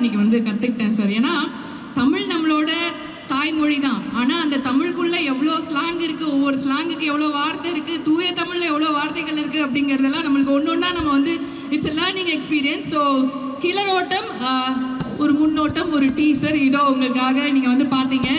இன்னைக்கு வந்து கற்றுக்கிட்டேன் சார். ஏன்னா தமிழ் நம்மளோட தாய்மொழி தான். ஆனால் அந்த தமிழுக்குள்ளே எவ்வளோ ஸ்லாங் இருக்குது, ஒவ்வொரு ஸ்லாங்குக்கு எவ்வளோ வார்த்தை இருக்குது, தூய தமிழில் எவ்வளோ வார்த்தைகள் இருக்குது அப்படிங்கிறதெல்லாம் நம்மளுக்கு ஒன்று ஒன்றா நம்ம வந்து it's a learning experience. So கிளரோட்டம் ஒரு முன்னோட்டம், ஒரு டீசர் இதோ உங்களுக்காக நீங்கள் வந்து பார்த்தீங்க.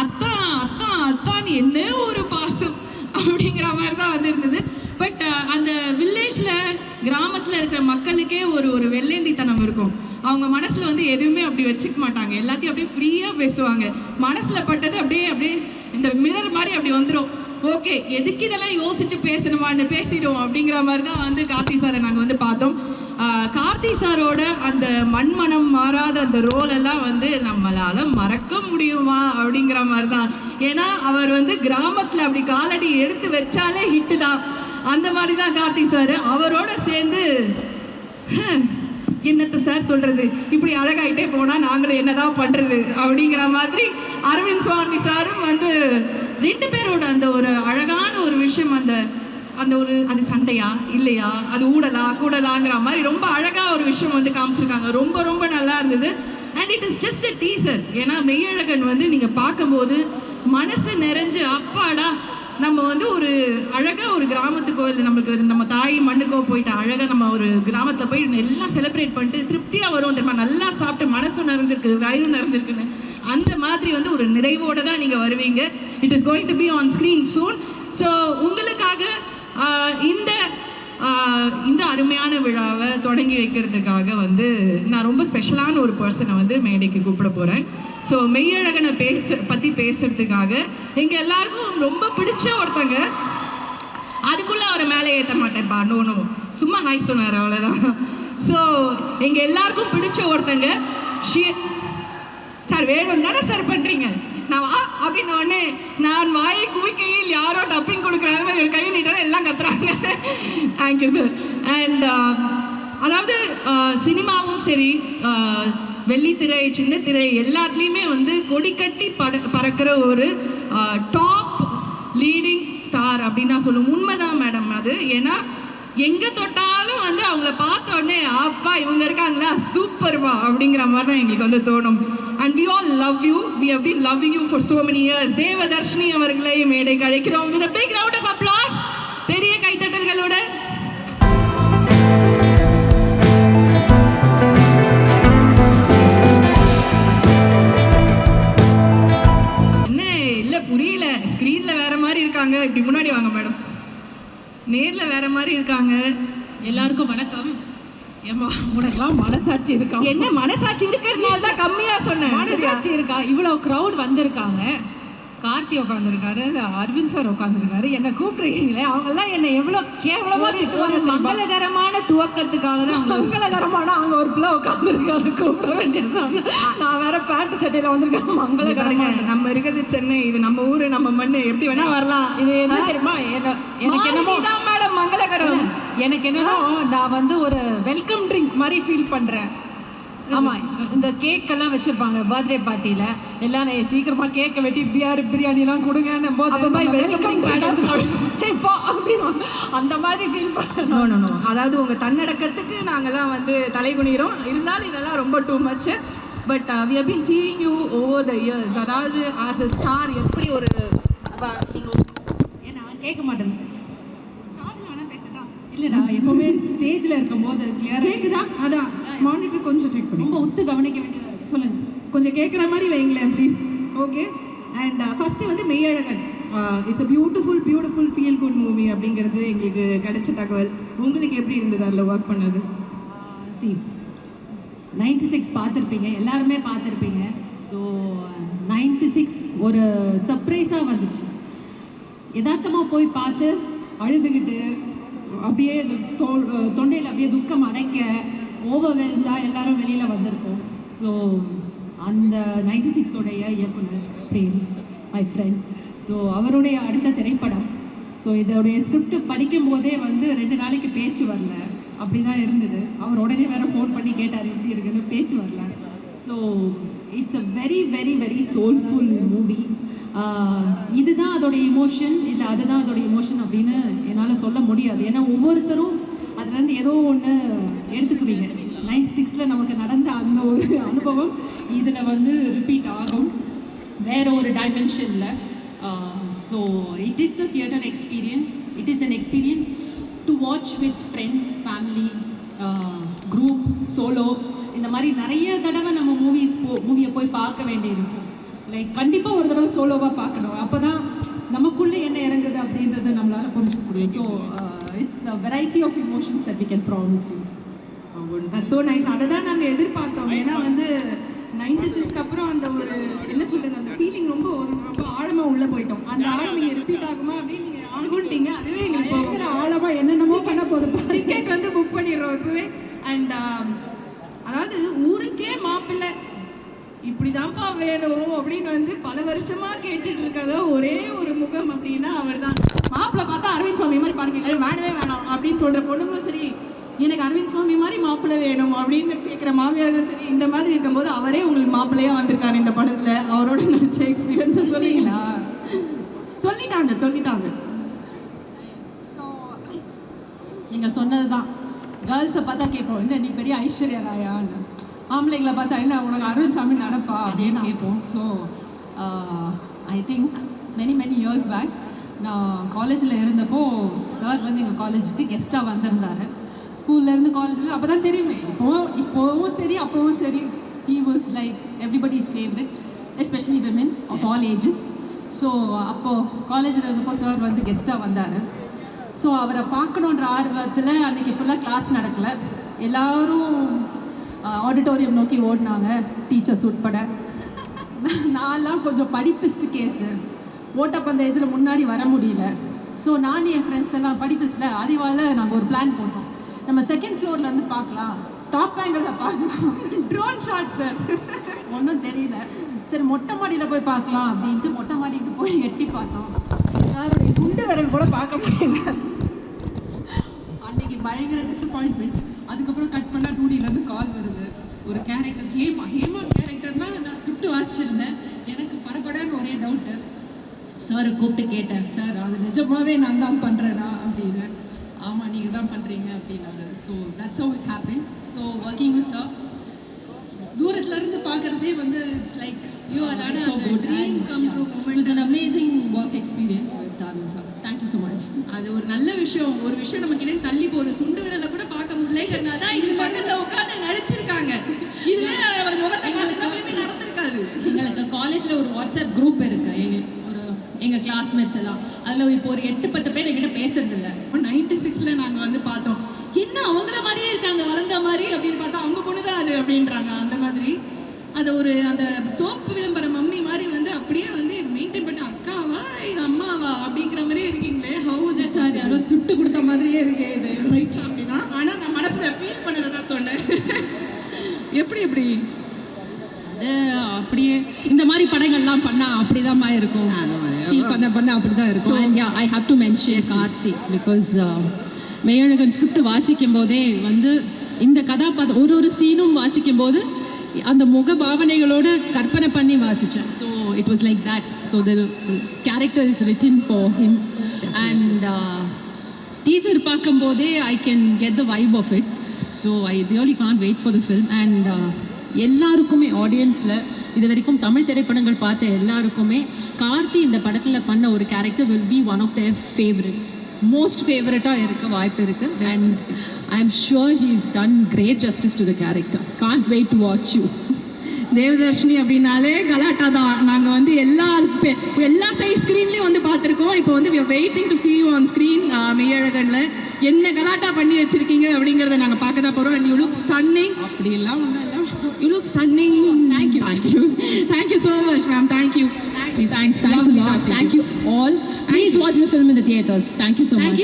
அத்தான் அத்தான் அத்தான் என்ன ஒரு பாசம் அப்படிங்கிற மாதிரி தான் வந்து இருந்தது. பட் அந்த வில்லேஜில் கிராமத்தில் இருக்கிற மக்களுக்கே ஒரு வெள்ளேந்தித்தனம் இருக்கும். அவங்க மனசில் வந்து எதுவுமே அப்படி வச்சுக்க மாட்டாங்க, எல்லாத்தையும் அப்படியே ஃப்ரீயாக பேசுவாங்க. மனசில் பட்டது அப்படியே அப்படியே இந்த மிரர் மாதிரி அப்படி வந்துடும். ஓகே, எதுக்கு இதெல்லாம் யோசிச்சு பேசணுமான்னு பேசிடுவோம் அப்படிங்கிற மாதிரி தான் வந்து கார்த்தி சாரை நாங்கள் வந்து பார்த்தோம். கார்த்தி சாரோட அந்த மண்மனம் மாறாத அந்த ரோல் எல்லாம் வந்து நம்மளால் மறக்க முடியுமா அப்படிங்கிற மாதிரி தான். ஏன்னா அவர் வந்து கிராமத்தில் அப்படி காலடி எடுத்து வச்சாலே ஹிட்டு தான். அந்த மாதிரி தான் கார்த்தி சார். அவரோட சேர்ந்து என்னத்தை சார் சொல்கிறது, இப்படி அழகாயிட்டே போனால் நாங்களும் என்னதான் பண்ணுறது அப்படிங்கிற மாதிரி அரவிந்த் சுவாமி சாரும் வந்து ரெண்டு பேரோட அந்த ஒரு அழகான ஒரு விஷயம், அந்த ஒரு அது சண்டையா இல்லையா, அது ஊடலா கூடலாங்கிற மாதிரி ரொம்ப அழகாக ஒரு விஷயம் வந்து காமிச்சிருக்காங்க. ரொம்ப ரொம்ப நல்லா இருந்தது. And it is just a teaser. ஏன்னா மெய்யழகன் வந்து நீங்கள் பார்க்கும்போது மனசு நிறைஞ்சு அப்பாடா நம்ம வந்து ஒரு அழகாக ஒரு கிராமத்துக்கோ இல்லை நம்மளுக்கு நம்ம தாய் மண்ணுக்கோ போயிட்டு அழகாக நம்ம ஒரு கிராமத்தில் போய் எல்லாம் செலிப்ரேட் பண்ணிட்டு திருப்தியாக வரும் தெரியுமா, நல்லா சாப்பிட்டு மனசும் நிறைஞ்சிருக்கு வயிறும் நிறைஞ்சிருக்குன்னு அந்த மாதிரி வந்து ஒரு நிறைவோடு தான் நீங்கள் வருவீங்க. It is going to be on screen soon. So உங்களுக்காக இந்த அருமையான விழாவை தொடங்கி வைக்கிறதுக்காக வந்து நான் ரொம்ப ஸ்பெஷலான ஒரு பர்சனை வந்து மேடைக்கு கூப்பிட போகிறேன். ஸோ மெய்யழகனை பற்றி பேசுறதுக்காக எங்கள் எல்லாருக்கும் ரொம்ப பிடிச்ச ஒருத்தங்க, அதுக்குள்ளே அவரை மேலே ஏற்ற மாட்டேன்ப்பா, நோ சும்மா ஹாய் சொன்னார் அவ்வளோதான். ஸோ எங்கள் எல்லாருக்கும் பிடிச்ச ஒருத்தங்க சார் வேணும் தானே சார் பண்ணுறீங்க, நான் வா அப்படின்ன உடனே நான் வாயை குவிக்கையில் யாரோ டப்பிங் கொடுக்குறாங்க, ஒரு கை நீட்டாக எல்லாம் கத்துறாங்க. Thank you sir. அண்ட் அதாவது சினிமாவும் சரி, வெள்ளித்திரை சின்ன திரை எல்லாத்துலேயுமே வந்து கொடி கட்டி பறக்கிற ஒரு டாப் லீடிங் ஸ்டார் அப்படின்னு நான் சொல்லுவேன். உண்மைதான் மேடம் அது. ஏன்னா எங்கே தொட்டாலும் வந்து அவங்கள பார்த்த உடனே அப்பா இவங்க இருக்காங்களா சூப்பர்வா அப்படிங்கிற மாதிரி தான் எங்களுக்கு வந்து தோணும். And we all love you, we have been loving you for so many years. Devadarshini அவர்களை மேடைக்கு அழைக்கிறோம் with a big round of applause, பெரிய கைத்தட்டல்களோட. என்ன இல்லை புரியல, ஸ்க்ரீனில் வேற மாதிரி இருக்காங்க, இப்படி முன்னாடி வாங்க மேடம், நேரில் வேற மாதிரி இருக்காங்க. எல்லாருக்கும் வணக்கம். ஏமா உனக்குலாம் மனசாட்சி இருக்கா? என்ன மனசாட்சி இருக்கிறதுனால தான் கம்மியாக சொன்னேன். மனசாட்சி இருக்கா? இவ்வளோ க்ரௌட் வந்திருக்காங்க, கார்த்தி உட்காந்துருக்காரு, அரவிந்த் சார் உட்காந்துருக்காரு, என்னை கூப்பிட்டுருக்கீங்களே, அவங்கெல்லாம் என்னை எவ்வளோ கேவலமாக திட்டுவாங்க. மங்களகரமான துவக்கத்துக்காக தான். மங்களகரமான அவங்க ஒரு பிள்ளை உட்காந்துருக்காரு, கூப்பிட வேண்டியது. நான் வேற பேண்ட் சட்டையில் வந்திருக்கேன். மங்களகரமான நம்ம இருக்கிறது சென்னை, இது நம்ம ஊர் நம்ம மண், எப்படி வேணா வரலாம். இது என்ன தெரியுமா, எனக்கு என்னமோ மேடம் மங்களகரம், எனக்கு என்னன்னா நான் வந்து ஒரு வெல்கம் ட்ரிங்க் மாதிரி ஃபீல் பண்ணுறேன். ஆமாம், இந்த கேக்கெல்லாம் வச்சுருப்பாங்க பர்த்டே பார்ட்டியில், எல்லாம் சீக்கிரமாக கேக்கை வெட்டி பிரியாணிலாம் கொடுங்கன்னு போது வெல்கம் சரிப்பா அப்படின்னு அந்த மாதிரி ஃபீல் பண்ணணும். அதாவது உங்கள் தன்னடக்கத்துக்கு நாங்கள்லாம் வந்து தலைகுனிகிறோம். இருந்தாலும் இதெல்லாம் ரொம்ப too much. But we have been seeing you over the years. அதாவது as a star எப்படி ஒரு ஏன்னா கேட்க மாட்டேங்க சார், இல்லைடா எப்போவுமே ஸ்டேஜில் இருக்கும்போது கிளியராக கேட்குதா? அதான் மானிட்டர் கொஞ்சம் செக் பண்ணி ரொம்ப ஒத்து கவனிக்க வேண்டியது. சொல்லுங்கள், கொஞ்சம் கேட்குற மாதிரி வைங்களேன் ப்ளீஸ். ஓகே. அண்ட் ஃபஸ்ட்டு வந்து Meiyazhagan, it's a beautiful feel good movie அப்படிங்கிறது எங்களுக்கு கிடைச்ச தகவல். உங்களுக்கு எப்படி இருந்தது அதில் ஒர்க் பண்ணது? 96 பார்த்துருப்பீங்க, எல்லாருமே பார்த்துருப்பீங்க. ஸோ 96 ஒரு சர்ப்ரைஸாக வந்துச்சு. யதார்த்தமாக போய் பார்த்து அழுதுகிட்டு அப்படியே தொண்டையில் அப்படியே துக்கம் அடைக்க ஓவர்வெல்டாக எல்லாரும் வெளியில் வந்திருக்கோம். ஸோ அந்த 96 இயக்குனர் பிரேம், மை ஃப்ரெண்ட். ஸோ அவருடைய அடுத்த திரைப்படம். ஸோ இதோடைய ஸ்கிரிப்ட் படிக்கும் போதே வந்து 2 நாளைக்கு பேச்சு வரல, அப்படி தான் இருந்தது. அவர் உடனே வேறு ஃபோன் பண்ணி கேட்டார் எப்படி இருக்குன்னு, பேச்சு வரல. So it's a very very very soulful movie. இதுதான் அதோடைய இமோஷன் இல்லை அதுதான் அதோடைய இமோஷன் அப்படின்னு என்னால் சொல்ல முடியாது. ஏன்னா ஒவ்வொருத்தரும் அதுலேருந்து ஏதோ ஒன்று எடுத்துக்குவீங்க. 96 நமக்கு நடந்த அந்த ஒரு ஒரு அனுபவம் இதில் வந்து ரிப்பீட் ஆகும் வேற ஒரு டைமென்ஷனில். So it is a theatre experience. It is an experience to watch with friends, family, group, solo. இந்த மாதிரி நிறைய தடவை நம்ம மூவியை போய் பார்க்க வேண்டியிருக்கும். லைக் கண்டிப்பாக ஒரு தடவை சோலோவாக பார்க்கணும். அப்போ தான் நமக்குள்ளே என்ன இறங்குது அப்படின்றத நம்மளால் புரிஞ்சுக்க முடியும். So it's a variety of emotions that we can promise you. That's so nice. அதை தான் நாங்கள் எதிர்பார்த்தோம். ஏன்னா வந்து 96க்கு அப்புறம் அந்த ஒரு என்ன சொல்கிறது, அந்த ஃபீலிங் ரொம்ப ஆழமாக உள்ளே போயிட்டோம். அந்த ஆழம் நீங்கள் ரிப்பீட் ஆகுமா அப்படின்னு நீங்கள் ஆகுன்ட்டீங்க. அதுவே எங்களுக்கு பயங்கர ஆழமாக என்னென்னமோ பண்ண போதும். டிக்கெட் வந்து புக் பண்ணிடுறோம் இப்போவே. அண்ட் அதாவது ஊருக்கே மாப்பிள்ளை இப்படிதான்ப்பா வேணும் அப்படின்னு வந்து பல வருஷமா கேட்டுட்டு இருக்காங்க. ஒரே ஒரு முகம் அப்படின்னா அவர் தான். மாப்பிள்ளை பார்த்தா அரவிந்த் சுவாமி மாதிரி பாருங்க, வேணவே வேணாம் அப்படின்னு சொல்ற பொண்ணுங்களும் சரி, எனக்கு அரவிந்த் சுவாமி மாதிரி மாப்பிள்ளை வேணும் அப்படின்னு கேட்குற மாமியார்கள் சரி. இந்த மாதிரி இருக்கும்போது அவரே உங்களுக்கு மாப்பிள்ளையா வந்திருக்காரு இந்த படத்துல. அவரோட நடிச்ச எக்ஸ்பீரியன்ஸை சொல்லிங்களா? சொல்லிட்டாங்க. ஸோ நீங்கள் சொன்னது தான். கேர்ள்ஸை பார்த்தா கேட்போம், என்ன நீ பெரிய ஐஸ்வர்யா ராயான்னு. ஆம்பளைங்களை பார்த்தா என்ன உனக்கு அரவிந்த் சாமி நடப்பா அப்படின்னு கேட்போம். So I think many years back நான் காலேஜில் இருந்தப்போ சார் வந்து எங்கள் காலேஜுக்கு கெஸ்ட்டாக வந்திருந்தார். ஸ்கூல்லேருந்து காலேஜில் அப்போ தான் தெரியுமே, இப்போவும் சரி அப்போவும் சரி, he was like everybody's favourite, especially women of all ages. So அப்போது காலேஜில் இருந்தப்போ சார் வந்து கெஸ்ட்டாக வந்தார். ஸோ அவரை பார்க்கணுன்ற ஆர்வத்தில் அன்றைக்கி ஃபுல்லாக கிளாஸ் நடக்கலை. எல்லோரும் ஆடிட்டோரியம் நோக்கி ஓடினாங்க, டீச்சர்ஸ் உட்பட. நான்லாம் கொஞ்சம் படிப்பிஸ்ட் கேஸு, ஓட்டப்பந்தயத்தில் முன்னாடி வர முடியல. ஸோ நான் என் ஃப்ரெண்ட்ஸ் எல்லாம் படிப்பிஸ்டில் அறிவால் நாங்கள் ஒரு பிளான் போட்டோம். நம்ம செகண்ட் ஃப்ளோர்லேருந்து பார்க்கலாம், டாப் ஆங்கிளில் பார்க்கலாம், ட்ரோன் ஷாட் சார். ஒன்றும் தெரியல. சரி மொட்டை மாடியில் போய் பார்க்கலாம் அப்படின்ட்டு மொட்டை மாடிக்கு போய் எட்டி பார்த்தோம். சாருடைய குண்டு விரல் கூட பார்க்க முடியல. அன்றைக்கி பயங்கர டிசப்பாயின்மெண்ட். அதுக்கப்புறம் கட் பண்ணால் 2Dலேருந்து கால் வருது. ஒரு கேரக்டர் ஹேமா கேரக்டர்னா நான் ஸ்கிரிப்ட் வாசிச்சிருந்தேன். எனக்கு படப்படன்னு ஒரே டவுட்டு. சாரை கூப்பிட்டு கேட்டேன், சார் அது நிஜமாகவே நான் தான் பண்ணுறேனா அப்படின்னு. ஆமாம் நீங்கள் தான் பண்ணுறீங்க அப்படின்னாங்க. So that's how it happen. So working with sir தூரத்துலேருந்து பார்க்குறதே வந்து it's like so good dream come true moment. It's an amazing work experience with Arvind sir. Thank you so much. அது ஒரு நல்ல விஷயம். ஒரு விஷயம் நம்ம கிட்ட தள்ளி போகுது, சுண்டு விரலை கூட பார்க்க முடியலன்னா தான் இது பக்கத்தில் உட்காந்து நடிச்சிருக்காங்க. இதுவே அவர் முகத்தை பார்த்து மேபி நடந்திருக்காது. எங்களுக்கு காலேஜில் ஒரு வாட்ஸ்அப் குரூப் இருக்குது, எங்கள் கிளாஸ்மேட்ஸ் எல்லாம். அதில் இப்போ ஒரு 8-10 பேர் என்கிட்ட பேசுறது இல்லை. 96ல் நாங்கள் வந்து பார்த்தோம், என்ன அவங்கள மாதிரியே இருக்காங்க வளர்ந்த மாதிரி அப்படின்னு பார்த்தா அவங்க பொண்ணு தான் அது அப்படின்றாங்க. அந்த மாதிரி அதை ஒரு அந்த சோப்பு விளம்பர மம்மி மாதிரி வந்து அப்படியே வந்து மெயின்டைன் பண்ணி, அக்காவா இது அம்மாவா அப்படிங்கிற மாதிரியே இருக்கீங்களே. ஹவுஸ் சார் யாரோ ஸ்கிரிப்ட் கொடுத்த மாதிரியே இருக்கே இது ரைட் அப்படின்னா. ஆனால் நான் மனசில் ஃபீல் பண்ணதை தான் சொன்னேன். எப்படி அது அப்படியே இந்த மாதிரி படங்கள்லாம் பண்ணால் அப்படிதாம்மா இருக்கும். ஃபீல் பண்ண அப்படி தான் இருக்கும். And yeah I have to mention Karthik, because Meiyazhagan script வாசிக்கும் போதே வந்து இந்த கதாபாத்திரம் ஒரு சீனும் வாசிக்கும் போது அந்த முக பாவனைகளோடு கற்பனை பண்ணி வாசித்தேன். So it was like that. So the character is written for him. And teaser பார்க்கும்போதே I can get the vibe of it. So I really can't wait for the film. And எல்லாருக்குமே ஆடியன்ஸில் இது வரைக்கும் தமிழ் திரைப்படங்கள் பார்த்த எல்லாருக்குமே கார்த்தி இந்த படத்தில் பண்ண ஒரு character will be one of their favourites, most ஃபேவரட்டாக இருக்க வாய்ப்பு இருக்குது. And I am sure he is done great justice to the character. Can't wait to watch you. Devadarshini அப்படின்னாலே கலாட்டா தான். நாங்கள் வந்து எல்லா சைஸ் ஸ்க்ரீன்லேயும் வந்து பார்த்துருக்கோம். இப்போ வந்து we are waiting to see you on screen. மெய்யழகனில் என்ன கலாட்டா பண்ணி வச்சுருக்கீங்க அப்படிங்கிறத நாங்கள் பார்க்க தான் போகிறோம். And you look stunning. அப்படிலாம் ஒன்றும் இல்லை, you look stunning. Thank you so much ma'am. Thank you a lot. Thank you all. Please watch the film in the theaters. Thank you so much.